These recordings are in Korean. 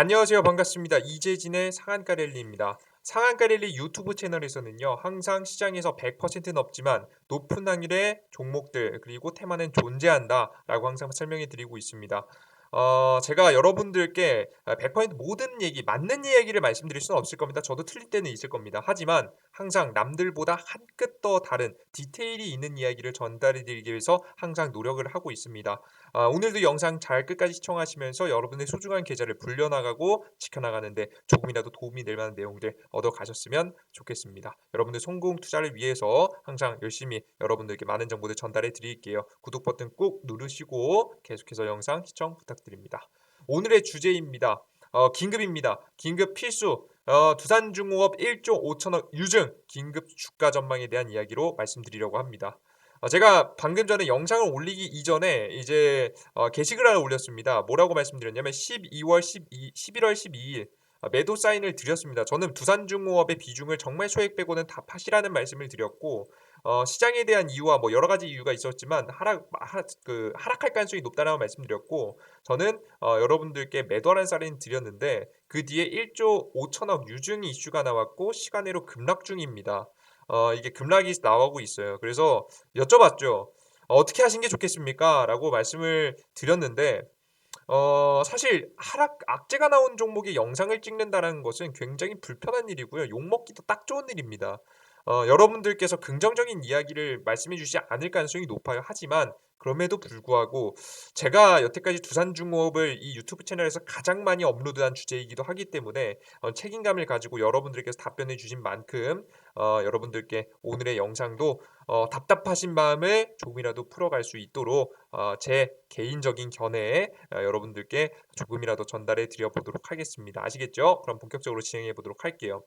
안녕하세요. 반갑습니다. 이재진의 상한가 랠리입니다. 상한가 랠리 유튜브 채널에서는요, 항상 시장에서 100% 넘지만 높은 확률의 종목들 그리고 테마는 존재한다라고 항상 설명해 드리고 있습니다. 제가 여러분들께 100% 모든 얘기, 맞는 이야기를 말씀드릴 수는 없을 겁니다. 저도 틀릴 때는 있을 겁니다. 하지만 항상 남들보다 한 끗 더 다른 디테일이 있는 이야기를 전달해 드리기 위해서 항상 노력을 하고 있습니다. 오늘도 영상 잘 끝까지 시청하시면서 여러분의 소중한 계좌를 불려나가고 지켜나가는데 조금이라도 도움이 될 만한 내용들 얻어가셨으면 좋겠습니다. 여러분들 성공 투자를 위해서 항상 열심히 여러분들께 많은 정보들 전달해 드릴게요. 구독 버튼 꾹 누르시고 계속해서 영상 시청 부탁드립니다. 오늘의 주제입니다. 긴급입니다. 긴급 필수. 두산중공업 1조 5천억 유증 긴급 주가 전망에 대한 이야기로 말씀드리려고 합니다. 제가 방금 전에 영상을 올리기 이전에 이제 게시글 하나 올렸습니다. 뭐라고 말씀드렸냐면 11월 12일 매도 사인을 드렸습니다. 저는 두산중공업의 비중을 정말 소액 빼고는 다 파시라는 말씀을 드렸고 시장에 대한 이유와 뭐 여러 가지 이유가 있었지만 하락할 가능성이 높다라고 말씀드렸고 저는 여러분들께 매도하라는 사인을 드렸는데 그 뒤에 1조 5천억 유증 이슈가 나왔고 시간외로 급락 중입니다. 이게 급락이 나오고 있어요. 그래서 여쭤봤죠. "어떻게 하시는 게 좋겠습니까?" 라고 말씀을 드렸는데 사실 악재가 나온 종목의 영상을 찍는다는 것은 굉장히 불편한 일이고요. 욕먹기도 딱 좋은 일입니다. 여러분들께서 긍정적인 이야기를 말씀해 주시지 않을 가능성이 높아요. 하지만 그럼에도 불구하고 제가 여태까지 두산중공업을 이 유튜브 채널에서 가장 많이 업로드한 주제이기도 하기 때문에 책임감을 가지고 여러분들께서 답변해 주신 만큼 여러분들께 오늘의 영상도 답답하신 마음을 조금이라도 풀어갈 수 있도록 제 개인적인 견해에 여러분들께 조금이라도 전달해 드려 보도록 하겠습니다. 아시겠죠? 그럼 본격적으로 진행해 보도록 할게요.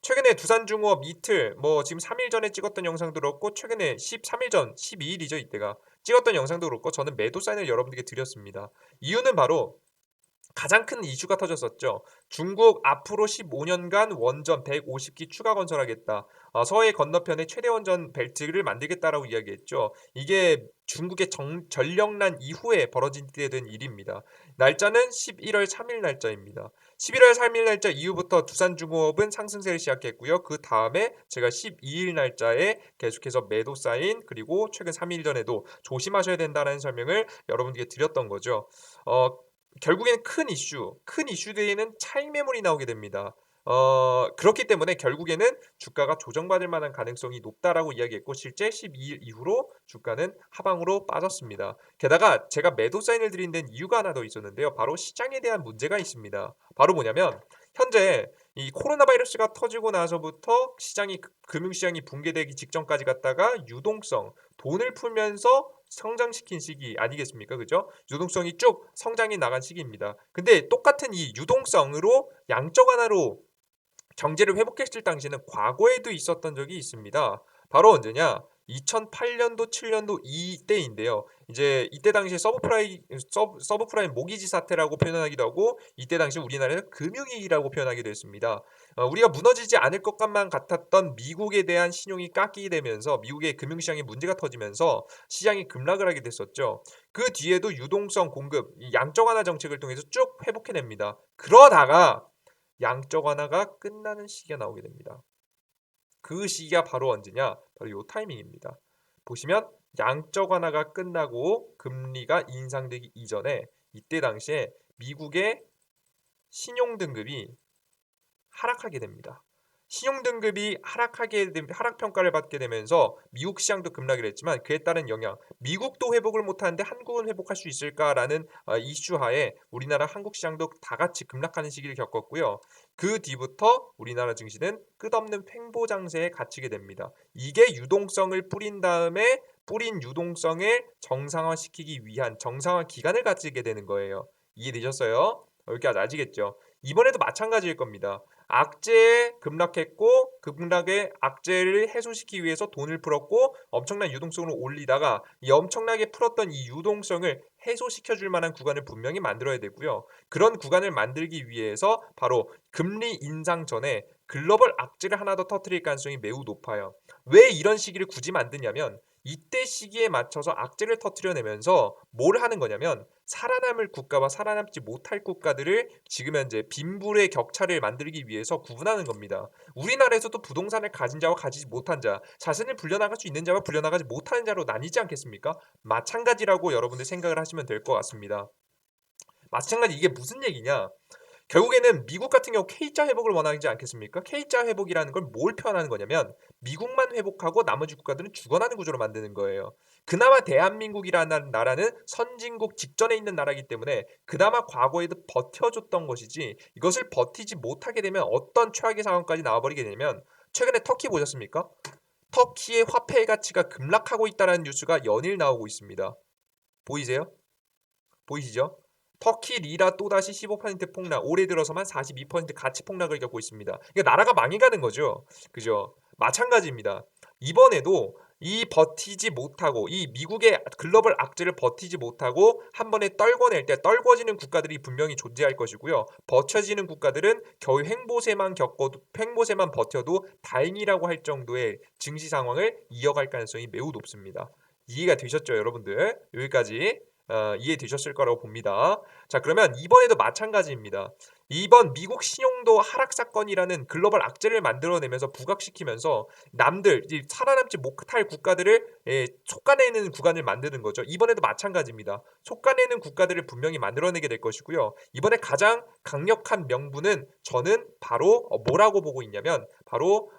최근에 두산중공업 이틀 지금 3일 전에 찍었던 영상도 그렇고 최근에 13일 전 12일이죠 이때가 찍었던 영상도 그렇고 저는 매도 사인을 여러분들께 드렸습니다. 이유는 바로 가장 큰 이슈가 터졌었죠. 중국 앞으로 15년간 원전 150기 추가 건설하겠다. 서해 건너편에 최대 원전 벨트를 만들겠다라고 이야기했죠. 이게 중국의 전력난 이후에 벌어지게 된 일입니다. 날짜는 11월 3일 날짜입니다. 11월 3일 날짜 이후부터 두산중공업은 상승세를 시작했고요. 그 다음에 제가 12일 날짜에 계속해서 매도 사인 그리고 최근 3일 전에도 조심하셔야 된다는 설명을 여러분들께 드렸던 거죠. 어, 결국엔 큰 이슈대에는 차익 매물이 나오게 됩니다. 그렇기 때문에 결국에는 주가가 조정받을 만한 가능성이 높다라고 이야기했고 실제 12일 이후로 주가는 하방으로 빠졌습니다. 게다가 제가 매도 사인을 드린 데는 이유가 하나 더 있었는데요. 바로 시장에 대한 문제가 있습니다. 바로 뭐냐면 현재 이 코로나 바이러스가 터지고 나서부터 금융시장이 붕괴되기 직전까지 갔다가 유동성, 돈을 풀면서 성장시킨 시기 아니겠습니까? 그죠? 유동성이 쭉 성장이 나간 시기입니다. 근데 똑같은 이 유동성으로 양적 완화로 경제를 회복했을 당시에는 과거에도 있었던 적이 있습니다. 바로 언제냐? 2008년도, 7년도 이때인데요. 이제 이때 당시에 서브프라임 모기지 사태라고 표현하기도 하고 이때 당시 우리나라에서 금융위기라고 표현하기도 했습니다. 우리가 무너지지 않을 것만 같았던 미국에 대한 신용이 깎이게 되면서 미국의 금융시장에 문제가 터지면서 시장이 급락을 하게 됐었죠. 그 뒤에도 유동성 공급, 이 양적 완화 정책을 통해서 쭉 회복해냅니다. 그러다가 양적 완화가 끝나는 시기가 나오게 됩니다. 그 시기가 바로 언제냐? 바로 요 타이밍입니다. 보시면 양적 완화가 끝나고 금리가 인상되기 이전에 이때 당시에 미국의 신용 등급이 하락하게 됩니다. 신용 등급이 하락 평가를 받게 되면서 미국 시장도 급락을 했지만 그에 따른 영향, 미국도 회복을 못하는데 한국은 회복할 수 있을까라는 이슈하에 우리나라 한국 시장도 다 같이 급락하는 시기를 겪었고요. 그 뒤부터 우리나라 증시는 끝없는 횡보 장세에 갇히게 됩니다. 이게 유동성을 뿌린 다음에 뿌린 유동성을 정상화시키기 위한 정상화 기간을 가지게 되는 거예요. 이해되셨어요? 여기까지 아시겠죠? 이번에도 마찬가지일 겁니다. 악재에 급락했고 급락의 악재를 해소시키기 위해서 돈을 풀었고 엄청난 유동성을 올리다가 이 엄청나게 풀었던 이 유동성을 해소시켜 줄 만한 구간을 분명히 만들어야 되고요. 그런 구간을 만들기 위해서 바로 금리 인상 전에 글로벌 악재를 하나 더 터뜨릴 가능성이 매우 높아요. 왜 이런 시기를 굳이 만드냐면 이때 시기에 맞춰서 악재를 터트려내면서 뭘 하는 거냐면 살아남을 국가와 살아남지 못할 국가들을 지금 현재 빈불의 격차를 만들기 위해서 구분하는 겁니다. 우리나라에서도 부동산을 가진 자와 가지지 못한 자, 자신을 불려나갈 수 있는 자와 불려나가지 못하는 자로 나뉘지 않겠습니까? 마찬가지라고 여러분들 생각을 하시면 될 것 같습니다. 마찬가지 이게 무슨 얘기냐? 결국에는 미국 같은 경우 K자 회복을 원하지 않겠습니까? K자 회복이라는 걸 뭘 표현하는 거냐면 미국만 회복하고 나머지 국가들은 죽어나는 구조로 만드는 거예요. 그나마 대한민국이라는 나라는 선진국 직전에 있는 나라이기 때문에 그나마 과거에도 버텨줬던 것이지 이것을 버티지 못하게 되면 어떤 최악의 상황까지 나와버리게 되면 최근에 터키 보셨습니까? 터키의 화폐 가치가 급락하고 있다는 뉴스가 연일 나오고 있습니다. 보이세요? 보이시죠? 터키 리라 또다시 15% 폭락, 올해 들어서만 42% 가치 폭락을 겪고 있습니다. 그러니까 나라가 망해가는 거죠. 그죠? 마찬가지입니다. 이번에도 이 버티지 못하고 이 미국의 글로벌 악재를 버티지 못하고 한 번에 떨궈낼 때 떨궈지는 국가들이 분명히 존재할 것이고요. 버텨지는 국가들은 겨우 횡보세만 버텨도 다행이라고 할 정도의 증시 상황을 이어갈 가능성이 매우 높습니다. 이해가 되셨죠, 여러분들? 여기까지 이해되셨을 거라고 봅니다. 자, 그러면 이번에도 마찬가지입니다. 이번 미국 신용도 하락 사건이라는 글로벌 악재를 만들어내면서 부각시키면서 남들 살아남지 못할 국가들을 솎아내는 구간을 만드는 거죠. 이번에도 마찬가지입니다. 솎아내는 국가들을 분명히 만들어내게 될 것이고요. 이번에 가장 강력한 명분은 저는 바로 뭐라고 보고 있냐면 바로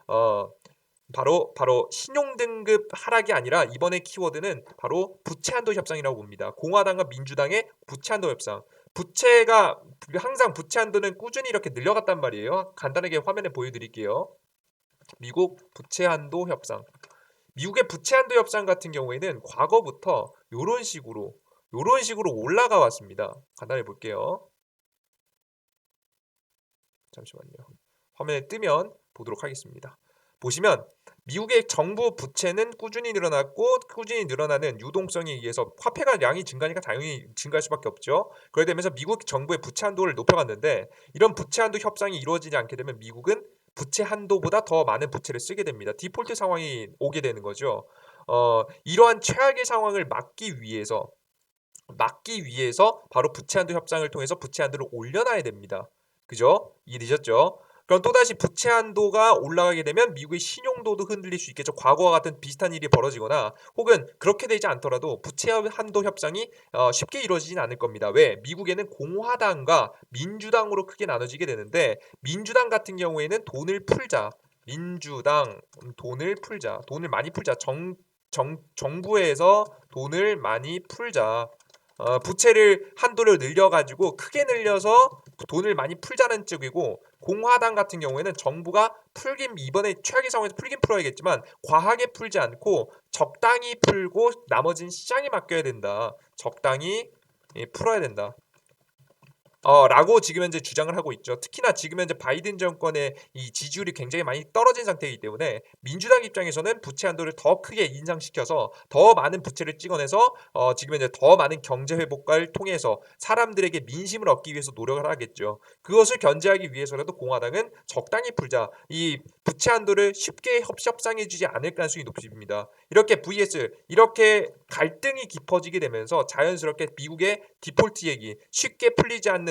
신용등급 하락이 아니라 이번에 키워드는 바로 부채한도 협상이라고 봅니다. 공화당과 민주당의 부채한도 협상. 부채가 항상 부채한도는 꾸준히 이렇게 늘려갔단 말이에요. 간단하게 화면에 보여드릴게요. 미국 부채한도 협상. 미국의 부채한도 협상 같은 경우에는 과거부터 이런 식으로 올라가 왔습니다. 간단히 볼게요. 잠시만요. 화면에 뜨면 보도록 하겠습니다. 보시면 미국의 정부 부채는 꾸준히 늘어났고 꾸준히 늘어나는 유동성에 의해서 화폐가 양이 증가하니까 당연히 증가할 수밖에 없죠. 그렇게 되면서 미국 정부의 부채 한도를 높여갔는데 이런 부채 한도 협상이 이루어지지 않게 되면 미국은 부채 한도보다 더 많은 부채를 쓰게 됩니다. 디폴트 상황이 오게 되는 거죠. 이러한 최악의 상황을 막기 위해서 바로 부채 한도 협상을 통해서 부채 한도를 올려놔야 됩니다. 그죠? 이해되셨죠? 그럼 또다시 부채 한도가 올라가게 되면 미국의 신용도도 흔들릴 수 있겠죠. 과거와 같은 비슷한 일이 벌어지거나 혹은 그렇게 되지 않더라도 부채 한도 협상이 쉽게 이루어지진 않을 겁니다. 왜? 미국에는 공화당과 민주당으로 크게 나눠지게 되는데 민주당 같은 경우에는 돈을 풀자. 민주당 돈을 풀자. 돈을 많이 풀자. 정부에서 돈을 많이 풀자. 부채를 한도를 늘려가지고 크게 늘려서 돈을 많이 풀자는 쪽이고 공화당 같은 경우에는 정부가 이번에 최악의 상황에서 풀긴 풀어야겠지만 과하게 풀지 않고 적당히 풀고 나머지는 시장에 맡겨야 된다. 적당히 풀어야 된다. 라고 지금 현재 주장을 하고 있죠. 특히나 지금 현재 바이든 정권의 이 지지율이 굉장히 많이 떨어진 상태이기 때문에 민주당 입장에서는 부채 한도를 더 크게 인상시켜서 더 많은 부채를 찍어내서 지금 현재 더 많은 경제 회복을 통해서 사람들에게 민심을 얻기 위해서 노력을 하겠죠. 그것을 견제하기 위해서라도 공화당은 적당히 풀자. 이 부채 한도를 쉽게 협상해주지 않을 가능성이 높습니다. 이렇게 갈등이 깊어지게 되면서 자연스럽게 미국의 디폴트 얘기 쉽게 풀리지 않는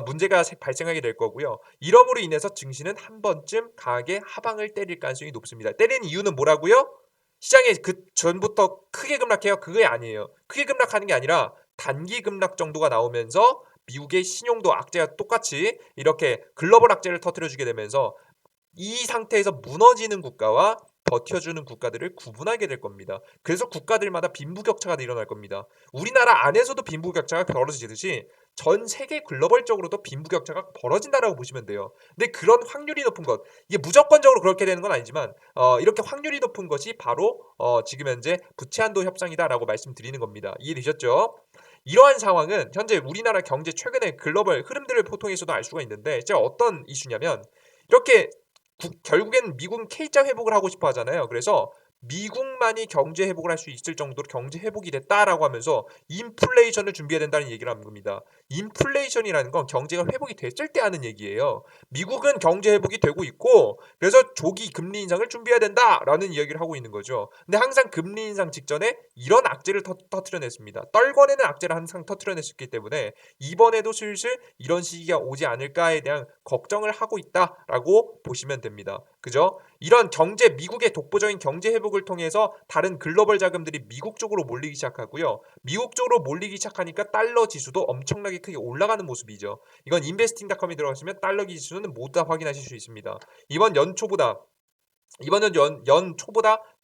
문제가 발생하게 될 거고요. 이러므로 인해서 증시는 한 번쯤 강하게 하방을 때릴 가능성이 높습니다. 때리는 이유는 뭐라고요? 시장에 그 전부터 크게 급락해요? 그게 아니에요. 크게 급락하는 게 아니라 단기 급락 정도가 나오면서 미국의 신용도 악재가 똑같이 이렇게 글로벌 악재를 터뜨려주게 되면서 이 상태에서 무너지는 국가와 버텨주는 국가들을 구분하게 될 겁니다. 그래서 국가들마다 빈부격차가 일어날 겁니다. 우리나라 안에서도 빈부격차가 벌어지듯이 전 세계 글로벌적으로도 빈부격차가 벌어진다라고 보시면 돼요. 근데 그런 확률이 높은 것, 이게 무조건적으로 그렇게 되는 건 아니지만 이렇게 확률이 높은 것이 바로 지금 현재 부채한도 협상이다라고 말씀드리는 겁니다. 이해되셨죠? 이러한 상황은 현재 우리나라 경제 최근의 글로벌 흐름들을 통해서도 알 수가 있는데 제가 어떤 이슈냐면 이렇게 결국엔 미국은 K자 회복을 하고 싶어 하잖아요. 그래서 미국만이 경제 회복을 할 수 있을 정도로 경제 회복이 됐다라고 하면서 인플레이션을 준비해야 된다는 얘기를 하는 겁니다. 인플레이션이라는 건 경제가 회복이 됐을 때 하는 얘기예요. 미국은 경제 회복이 되고 있고 그래서 조기 금리 인상을 준비해야 된다라는 이야기를 하고 있는 거죠. 근데 항상 금리 인상 직전에 이런 악재를 터트려냈습니다. 떨궈내는 악재를 항상 터트려냈었기 때문에 이번에도 슬슬 이런 시기가 오지 않을까에 대한 걱정을 하고 있다라고 보시면 됩니다. 그죠? 이런 미국의 독보적인 경제 회복을 통해서 다른 글로벌 자금들이 미국 쪽으로 몰리기 시작하고요. 미국 쪽으로 몰리기 시작하니까 달러 지수도 엄청나게 크게 올라가는 모습이죠. 이건 인베스팅닷컴에 들어가시면 달러 지수는 모두 다 확인하실 수 있습니다. 이번 연 초보다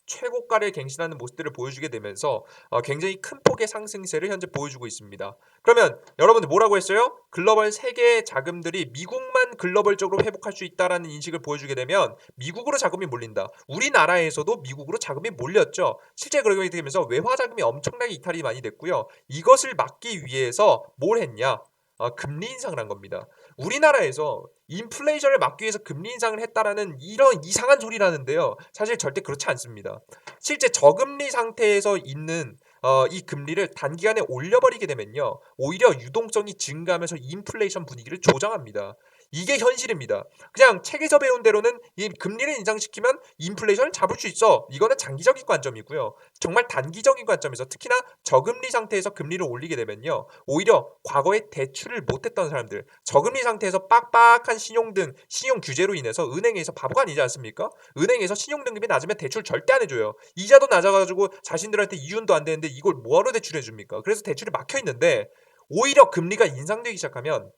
최고가를 갱신하는 모습들을 보여주게 되면서 굉장히 큰 폭의 상승세를 현재 보여주고 있습니다. 그러면 여러분들 뭐라고 했어요? 글로벌 세계의 자금들이 미국만 글로벌적으로 회복할 수 있다라는 인식을 보여주게 되면 미국으로 자금이 몰린다. 우리나라에서도 미국으로 자금이 몰렸죠. 실제 그렇게 되면서 외화 자금이 엄청나게 이탈이 많이 됐고요. 이것을 막기 위해서 뭘 했냐? 금리 인상을 한 겁니다. 우리나라에서 인플레이션을 막기 위해서 금리 인상을 했다라는 이런 이상한 소리를 하는데요. 사실 절대 그렇지 않습니다. 실제 저금리 상태에서 있는 이 금리를 단기간에 올려버리게 되면요. 오히려 유동성이 증가하면서 인플레이션 분위기를 조장합니다. 이게 현실입니다. 그냥 책에서 배운 대로는 이 금리를 인상시키면 인플레이션을 잡을 수 있어. 이거는 장기적인 관점이고요. 정말 단기적인 관점에서 특히나 저금리 상태에서 금리를 올리게 되면요. 오히려 과거에 대출을 못했던 사람들, 저금리 상태에서 빡빡한 신용 규제로 인해서 은행에서 바보가 아니지 않습니까? 은행에서 신용 등급이 낮으면 대출 절대 안 해줘요. 이자도 낮아가지고 자신들한테 이윤도 안 되는데 이걸 뭐하러 대출해 줍니까? 그래서 대출이 막혀 있는데 오히려 금리가 인상되기 시작하면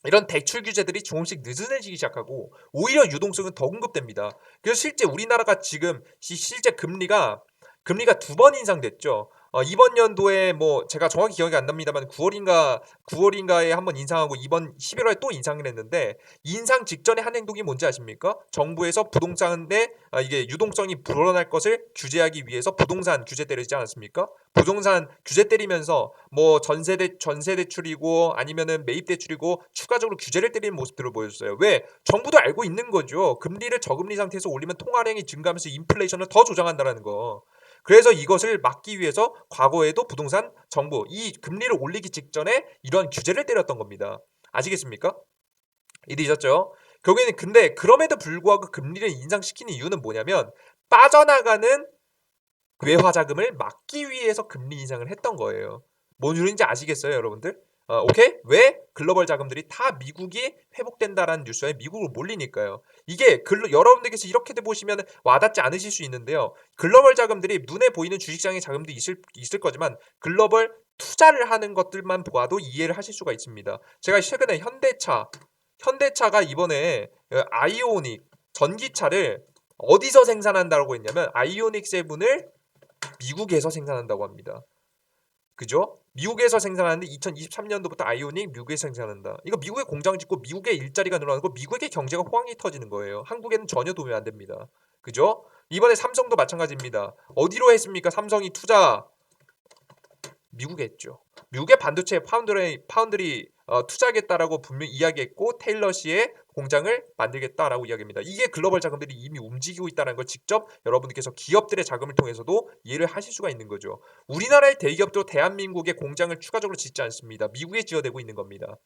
이런 대출 규제들이 조금씩 느슨해지기 시작하고 오히려 유동성은 더 공급됩니다. 그래서 실제 우리나라가 지금 실제 금리가 두 번 인상됐죠. 이번 연도에 뭐 제가 정확히 기억이 안 납니다만 9월인가에 한번 인상하고 이번 11월에 또 인상을 했는데 인상 직전에 한 행동이 뭔지 아십니까? 정부에서 부동산에 이게 유동성이 불어날 것을 규제하기 위해서 부동산 규제 때리지 않았습니까? 부동산 규제 때리면서 뭐 전세 대출이고 아니면은 매입 대출이고 추가적으로 규제를 때리는 모습들을 보여줬어요. 왜? 정부도 알고 있는 거죠. 금리를 저금리 상태에서 올리면 통화량이 증가하면서 인플레이션을 더 조장한다라는 거. 그래서 이것을 막기 위해서 과거에도 정부 이 금리를 올리기 직전에 이런 규제를 때렸던 겁니다. 아시겠습니까? 이해되셨죠? 결국에는 근데 그럼에도 불구하고 금리를 인상시키는 이유는 뭐냐면 빠져나가는 외화 자금을 막기 위해서 금리 인상을 했던 거예요. 뭔 소리인지 아시겠어요, 여러분들? 오케이? 왜? 글로벌 자금들이 다 미국이 회복된다라는 뉴스에 미국으로 몰리니까요. 이게 여러분들께서 이렇게 보시면 와닿지 않으실 수 있는데요. 글로벌 자금들이 눈에 보이는 주식시장의 자금도 있을 거지만 글로벌 투자를 하는 것들만 보아도 이해를 하실 수가 있습니다. 제가 최근에 현대차가 이번에 아이오닉 전기차를 어디서 생산한다고 했냐면 아이오닉 7을 미국에서 생산한다고 합니다. 그죠? 미국에서 생산하는데 2023년도부터 아이오닉 미국에서 생산한다. 이거 미국에 공장 짓고 미국의 일자리가 늘어나고 미국의 경제가 호황이 터지는 거예요. 한국에는 전혀 도움이 안 됩니다. 그죠? 이번에 삼성도 마찬가지입니다. 어디로 했습니까? 삼성이 투자 미국에 했죠. 미국의 반도체 파운드리 투자하겠다라고 분명히 이야기했고 테일러시의 공장을 만들겠다라고 이야기합니다. 이게 글로벌 자금들이 이미 움직이고 있다는 걸 직접 여러분들께서 기업들의 자금을 통해서도 이해를 하실 수가 있는 거죠. 우리나라의 대기업도 대한민국의 공장을 추가적으로 짓지 않습니다. 미국에 지어대고 있는 겁니다.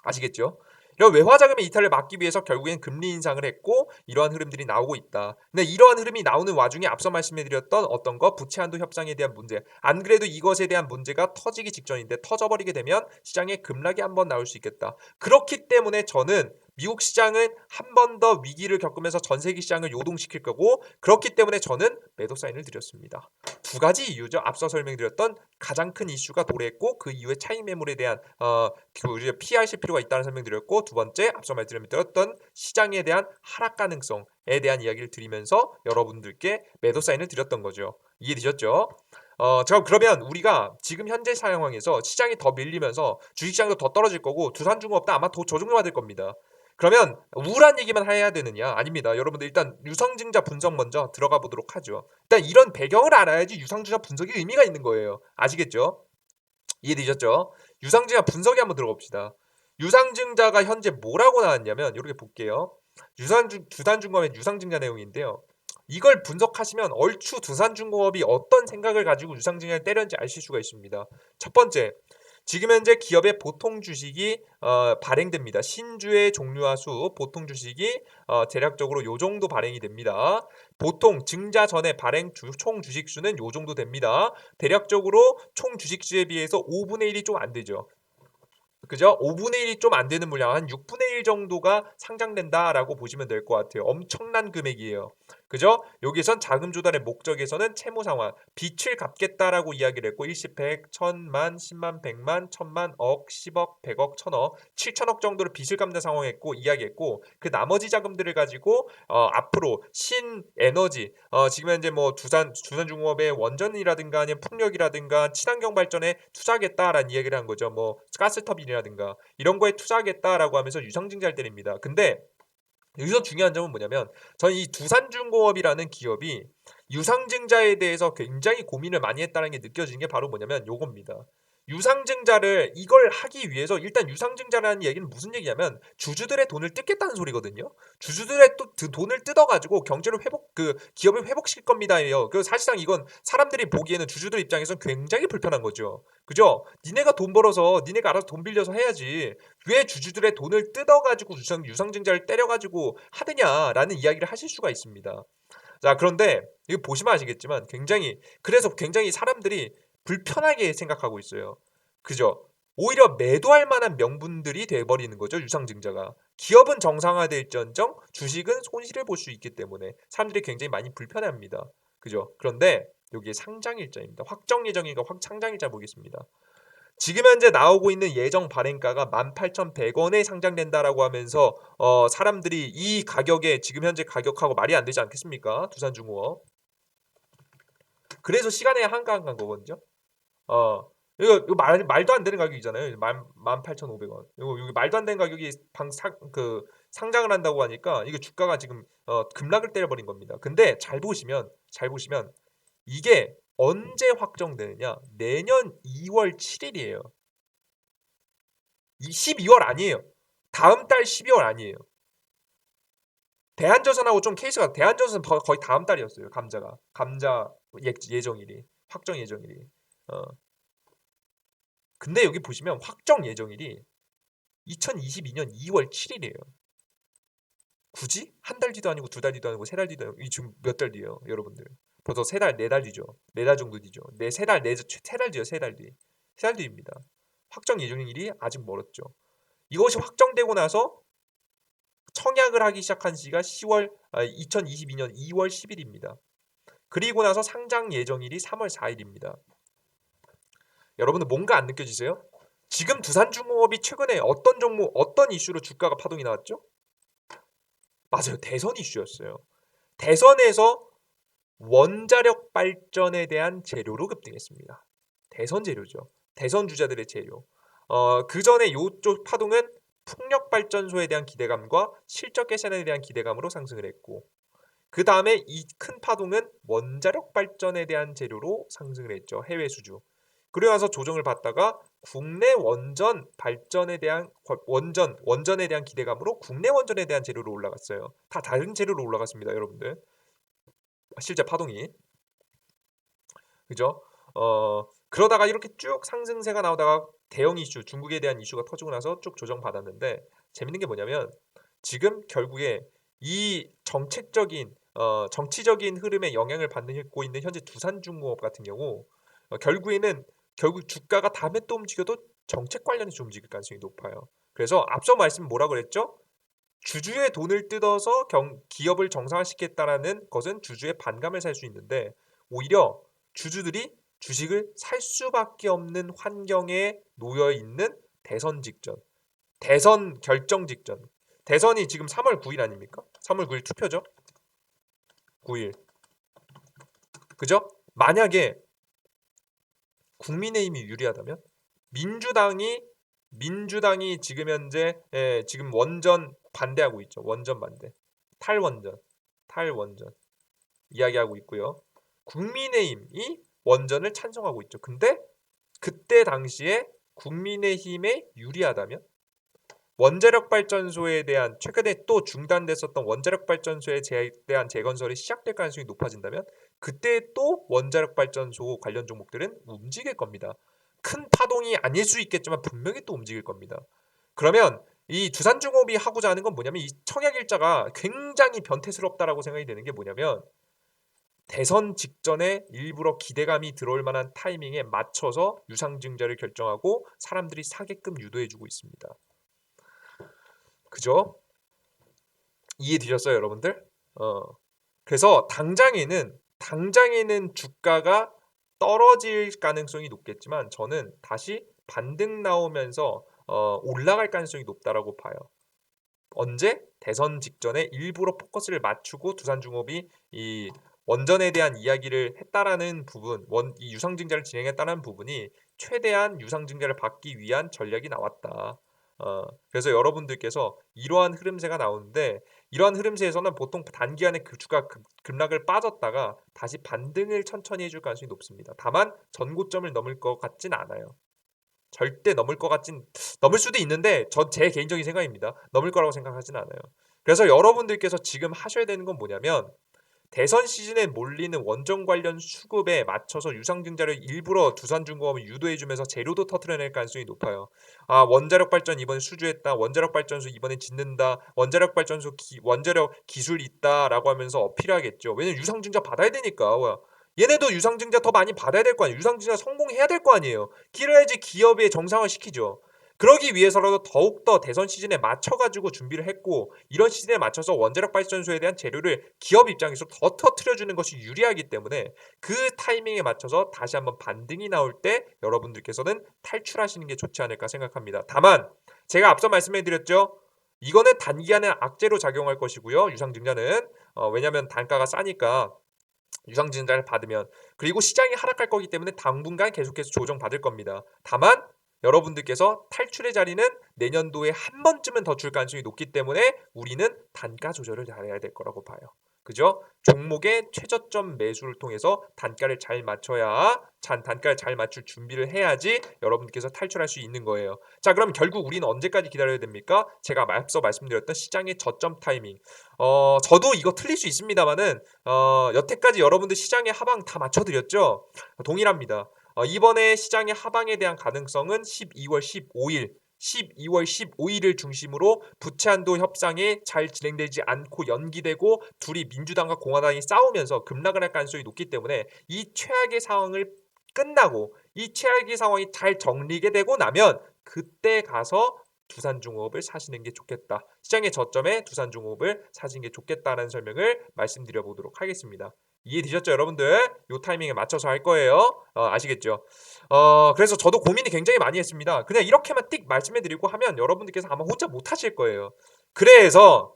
아시겠죠? 이런 외화 자금의 이탈을 막기 위해서 결국엔 금리 인상을 했고 이러한 흐름들이 나오고 있다. 근데 이러한 흐름이 나오는 와중에 앞서 말씀해드렸던 어떤 거 부채 한도 협상에 대한 문제, 안 그래도 이것에 대한 문제가 터지기 직전인데 터져버리게 되면 시장에 급락이 한번 나올 수 있겠다. 그렇기 때문에 저는 미국 시장은 한 번 더 위기를 겪으면서 전 세계 시장을 요동시킬 거고 그렇기 때문에 저는 매도 사인을 드렸습니다. 두 가지 이유죠. 앞서 설명드렸던 가장 큰 이슈가 도래했고 그 이후에 차익 매물에 대한 우리가 피하실 필요가 있다는 설명드렸고 두 번째 앞서 말씀드렸던 시장에 대한 하락 가능성에 대한 이야기를 드리면서 여러분들께 매도 사인을 드렸던 거죠. 이해되셨죠? 자 그러면 우리가 지금 현재 상황에서 시장이 더 밀리면서 주식시장도 더 떨어질 거고 두산중공업도 아마 더 저종료받을 겁니다. 그러면 우울한 얘기만 해야 되느냐? 아닙니다. 여러분들 일단 유상증자 분석 먼저 들어가 보도록 하죠. 일단 이런 배경을 알아야지 유상증자 분석이 의미가 있는 거예요. 아시겠죠? 이해되셨죠? 유상증자 분석에 한번 들어봅시다. 유상증자가 현재 뭐라고 나왔냐면 이렇게 볼게요. 두산중공업의 유상증자 내용인데요. 이걸 분석하시면 얼추 두산중공업이 어떤 생각을 가지고 유상증자를 때렸는지 아실 수가 있습니다. 첫 번째, 지금 현재 기업의 보통 주식이 발행됩니다. 신주의 종류와 수, 보통 주식이 대략적으로 요 정도 발행이 됩니다. 보통 증자 전에 발행 총 주식 수는 요 정도 됩니다. 대략적으로 총 주식 수에 비해서 5분의 1이 좀 안 되죠. 그죠? 5분의 1이 좀 안 되는 물량, 한 6분의 1 정도가 상장된다라고 보시면 될 것 같아요. 엄청난 금액이에요. 그죠? 여기선 자금 조달의 목적에서는 채무 상환, 빚을 갚겠다라고 이야기를 했고, 일십, 백, 천만, 십만, 백만, 천만, 억, 10억, 100억, 천억, 7천억 정도로 빚을 갚는 상황했고 이야기했고, 그 나머지 자금들을 가지고 앞으로 신에너지, 지금 현재 뭐 두산중공업의 원전이라든가 아니면 풍력이라든가 친환경 발전에 투자하겠다라는 이야기를 한 거죠. 뭐 가스터빈이라든가 이런 거에 투자하겠다라고 하면서 유상증자를 때립니다. 근데 여기서 중요한 점은 뭐냐면, 저는 이 두산중공업이라는 기업이 유상증자에 대해서 굉장히 고민을 많이 했다는 게 느껴지는 게 바로 뭐냐면 요겁니다. 유상증자를 이걸 하기 위해서, 일단 유상증자라는 얘기는 무슨 얘기냐면 주주들의 돈을 뜯겠다는 소리거든요. 주주들의 또 돈을 뜯어가지고 경제를 기업을 회복시킬 겁니다예요. 그 사실상 이건 사람들이 보기에는, 주주들 입장에서는 굉장히 불편한 거죠. 그죠? 니네가 돈 벌어서 니네가 알아서 돈 빌려서 해야지, 왜 주주들의 돈을 뜯어가지고 유상증자를 때려가지고 하느냐라는 이야기를 하실 수가 있습니다. 자, 그런데 이거 보시면 아시겠지만 그래서 굉장히 사람들이 불편하게 생각하고 있어요. 그죠? 오히려 매도할 만한 명분들이 돼버리는 거죠, 유상증자가. 기업은 정상화될지언정 주식은 손실을 볼 수 있기 때문에 사람들이 굉장히 많이 불편해합니다. 그죠? 그런데 여기에 상장일자입니다. 확정 예정일과 상장일자 보겠습니다. 지금 현재 나오고 있는 예정 발행가가 18,100원에 상장된다라고 하면서 사람들이 이 가격에, 지금 현재 가격하고 말이 안 되지 않겠습니까? 두산중공업. 그래서 시간에 한가한 거거든요. 이거 말도 안 되는 가격이잖아요. 18,500원. 이거 여기 말도 안 되는 가격이 상장을 한다고 하니까 이거 주가가 지금 급락을 때려버린 겁니다. 근데 잘 보시면 이게 언제 확정되느냐? 내년 2월 7일이에요. 12월 아니에요. 다음 달 12월 아니에요. 대한저선하고 좀 케이스가, 대한저선 거의 다음 달이었어요. 감자 예정일이, 확정 예정일이. 어. 근데 여기 보시면 확정 예정일이 2022년 2월 7일이에요. 굳이 한 달 뒤도 아니고 두 달 뒤도 아니고 세 달 뒤도 아니고, 이 지금 몇 달 뒤예요, 여러분들? 벌써 세 달, 네 달 뒤죠. 네 달 정도 뒤죠. 세 달, 세 달 뒤요, 세 달 뒤. 세 달 뒤입니다. 확정 예정일이 아직 멀었죠. 이것이 확정되고 나서 청약을 하기 시작한 시가 2022년 2월 10일입니다. 그리고 나서 상장 예정일이 3월 4일입니다. 여러분들 뭔가 안 느껴지세요? 지금 두산중공업이 최근에 어떤 종목, 어떤 이슈로 주가가 파동이 나왔죠? 맞아요. 대선 이슈였어요. 대선에서 원자력 발전에 대한 재료로 급등했습니다. 대선 재료죠. 대선 주자들의 재료. 그 전에 요쪽 파동은 풍력발전소에 대한 기대감과 실적 개선에 대한 기대감으로 상승을 했고, 그 다음에 이 큰 파동은 원자력 발전에 대한 재료로 상승을 했죠. 해외 수주. 그리고 나서 조정을 받다가 국내 원전 발전에 대한 원전에 대한 기대감으로 국내 원전에 대한 재료로 올라갔어요. 다 다른 재료로 올라갔습니다, 여러분들. 실제 파동이. 그죠? 그러다가 이렇게 쭉 상승세가 나오다가 대형 이슈, 중국에 대한 이슈가 터지고 나서 쭉 조정받았는데, 재밌는 게 뭐냐면 지금 결국에 이 정치적인 흐름에 영향을 받고 있는 현재 두산중공업 같은 경우, 결국 주가가 다음에 또 움직여도 정책 관련해서 움직일 가능성이 높아요. 그래서 앞서 말씀 뭐라 그랬죠? 주주의 돈을 뜯어서 기업을 정상화시켰다라는 것은 주주의 반감을 살 수 있는데, 오히려 주주들이 주식을 살 수밖에 없는 환경에 놓여 있는 대선 직전, 대선 결정 직전, 대선이 지금 3월 9일 아닙니까? 3월 9일 투표죠. 9일. 그죠? 만약에 국민의힘이 유리하다면, 민주당이 지금 현재 지금 원전 반대하고 있죠. 원전 반대. 탈원전 이야기하고 있고요. 국민의힘이 원전을 찬성하고 있죠. 근데 그때 당시에 국민의힘에 유리하다면, 원자력 발전소에 대한, 최근에 또 중단됐었던 원자력 발전소에 대한 재건설이 시작될 가능성이 높아진다면, 그때 또 원자력 발전소 관련 종목들은 움직일 겁니다. 큰 파동이 아닐 수 있겠지만 분명히 또 움직일 겁니다. 그러면 이 두산중업이 하고자 하는 건 뭐냐면 이 청약일자가 굉장히 변태스럽다라고 생각이 되는 게 뭐냐면 대선 직전에 일부러 기대감이 들어올 만한 타이밍에 맞춰서 유상증자를 결정하고 사람들이 사게끔 유도해주고 있습니다. 그죠? 이해되셨어요, 여러분들? 그래서 당장에는 주가가 떨어질 가능성이 높겠지만 저는 다시 반등 나오면서 올라갈 가능성이 높다라고 봐요. 언제? 대선 직전에 일부러 포커스를 맞추고 두산중업이 이 원전에 대한 이야기를 했다라는 부분, 이 유상증자를 진행했다는 부분이 최대한 유상증자를 받기 위한 전략이 나왔다. 그래서 여러분들께서 이러한 흐름세가 나오는데 이러한 흐름세에서는 보통 단기간에 그 주가 급락을 빠졌다가 다시 반등을 천천히 해줄 가능성이 높습니다. 다만 전고점을 넘을 것 같진 않아요. 절대 넘을 수도 있는데 제 개인적인 생각입니다. 넘을 거라고 생각하진 않아요. 그래서 여러분들께서 지금 하셔야 되는 건 뭐냐면 대선 시즌에 몰리는 원전 관련 수급에 맞춰서 유상증자를 일부러 두산중공업을 유도해주면서 재료도 터트려낼 가능성이 높아요. 원자력 발전 이번에 수주했다. 원자력 발전소 이번에 짓는다. 원자력 발전소 원자력 기술 있다라고 하면서 어필하겠죠. 왜냐면 유상증자 받아야 되니까. 얘네도 유상증자 더 많이 받아야 될 거 아니에요. 유상증자 성공해야 될 거 아니에요. 그래야지 기업의 정상화 시키죠. 그러기 위해서라도 더욱더 대선 시즌에 맞춰가지고 준비를 했고 이런 시즌에 맞춰서 원자력 발전소에 대한 재료를 기업 입장에서 더 터트려주는 것이 유리하기 때문에 그 타이밍에 맞춰서 다시 한번 반등이 나올 때 여러분들께서는 탈출하시는 게 좋지 않을까 생각합니다. 다만 제가 앞서 말씀해드렸죠. 이거는 단기간에 악재로 작용할 것이고요. 유상증자는 왜냐하면 단가가 싸니까 유상증자를 받으면 그리고 시장이 하락할 거기 때문에 당분간 계속해서 조정받을 겁니다. 다만 여러분들께서 탈출의 자리는 내년도에 한 번쯤은 더 줄 가능성이 높기 때문에 우리는 단가 조절을 잘해야 될 거라고 봐요. 그죠? 종목의 최저점 매수를 통해서 단가를 잘 맞출 준비를 해야지 여러분께서 탈출할 수 있는 거예요. 자, 그럼 결국 우리는 언제까지 기다려야 됩니까? 제가 앞서 말씀드렸던 시장의 저점 타이밍. 저도 이거 틀릴 수 있습니다만은 여태까지 여러분들 시장의 하방 다 맞춰드렸죠? 동일합니다. 이번에 시장의 하방에 대한 가능성은 12월 15일을 중심으로 부채한도 협상이 잘 진행되지 않고 연기되고 둘이 민주당과 공화당이 싸우면서 급락을 할 가능성이 높기 때문에 이 최악의 상황을 끝나고 이 최악의 상황이 잘 정리가 되고 나면 그때 가서 두산중업을 사시는 게 좋겠다. 시장의 저점에 두산중업을 사시는 게 좋겠다라는 설명을 말씀드려 보도록 하겠습니다. 이해되셨죠, 여러분들? 요 타이밍에 맞춰서 할 거예요. 아시겠죠? 그래서 저도 고민이 굉장히 많이 했습니다. 그냥 이렇게만 띡 말씀해드리고 하면 여러분들께서 아마 혼자 못 하실 거예요. 그래서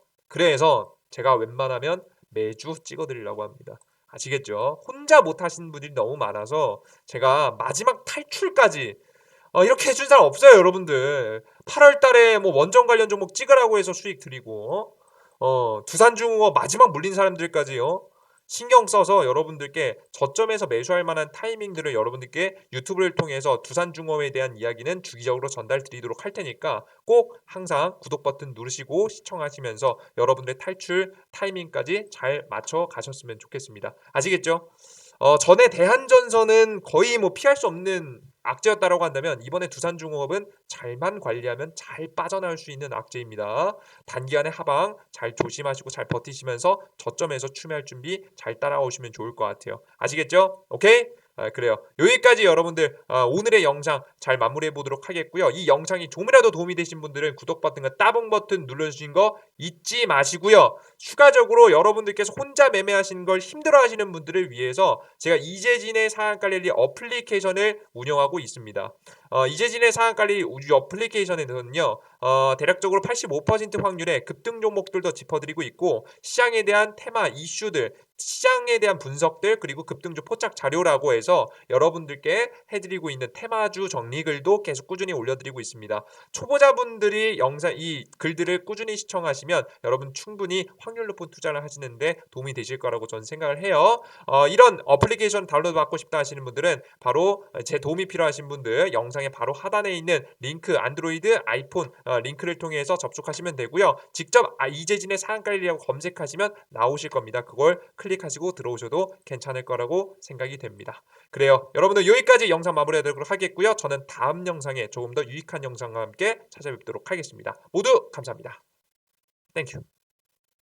제가 웬만하면 매주 찍어드리려고 합니다. 아시겠죠? 혼자 못 하시는 분들이 너무 많아서 제가 마지막 탈출까지 이렇게 해준 사람 없어요, 여러분들. 8월 달에 뭐 원전 관련 종목 찍으라고 해서 수익 드리고, 두산중공업 마지막 물린 사람들까지요. 신경 써서 여러분들께 저점에서 매수할 만한 타이밍들을 여러분들께 유튜브를 통해서 두산중공업에 대한 이야기는 주기적으로 전달 드리도록 할 테니까 꼭 항상 구독 버튼 누르시고 시청하시면서 여러분들의 탈출 타이밍까지 잘 맞춰 가셨으면 좋겠습니다. 아시겠죠? 전에 대한전선은 거의 뭐 피할 수 없는 악재였다라고 한다면 이번에 두산중공업은 잘만 관리하면 잘 빠져나올 수 있는 악재입니다. 단기간에 하방 잘 조심하시고 잘 버티시면서 저점에서 추매할 준비 잘 따라오시면 좋을 것 같아요. 아시겠죠? 오케이? 그래요. 여기까지 여러분들 오늘의 영상 잘 마무리해 보도록 하겠고요. 이 영상이 조금이라도 도움이 되신 분들은 구독 버튼과 따봉 버튼 눌러주신 거 잊지 마시고요. 추가적으로 여러분들께서 혼자 매매하시는 걸 힘들어하시는 분들을 위해서 제가 이재진의 상한가랠리 어플리케이션을 운영하고 있습니다. 이재진의 상한가랠리 어플리케이션에서는요. 대략적으로 85% 확률의 급등 종목들도 짚어드리고 있고 시장에 대한 테마 이슈들 시장에 대한 분석들 그리고 급등주 포착 자료라고 해서 여러분들께 해드리고 있는 테마주 정리글도 계속 꾸준히 올려드리고 있습니다. 초보자분들이 이 글들을 꾸준히 시청하시면 여러분 충분히 확률 높은 투자를 하시는데 도움이 되실 거라고 저는 생각을 해요. 이런 어플리케이션 다운로드 받고 싶다 하시는 분들은 바로 제 도움이 필요하신 분들 영상의 바로 하단에 있는 링크 안드로이드, 아이폰 링크를 통해서 접속하시면 되고요. 직접 이재진의 상한가랠리라고 검색하시면 나오실 겁니다. 그걸 클릭하시고 들어오셔도 괜찮을 거라고 생각이 됩니다. 그래요. 여러분들 여기까지 영상 마무리하도록 하겠고요. 저는 저는 다음 영상에 조금 더 유익한 영상과 함께 찾아뵙도록 하겠습니다. 모두 감사합니다. 땡큐.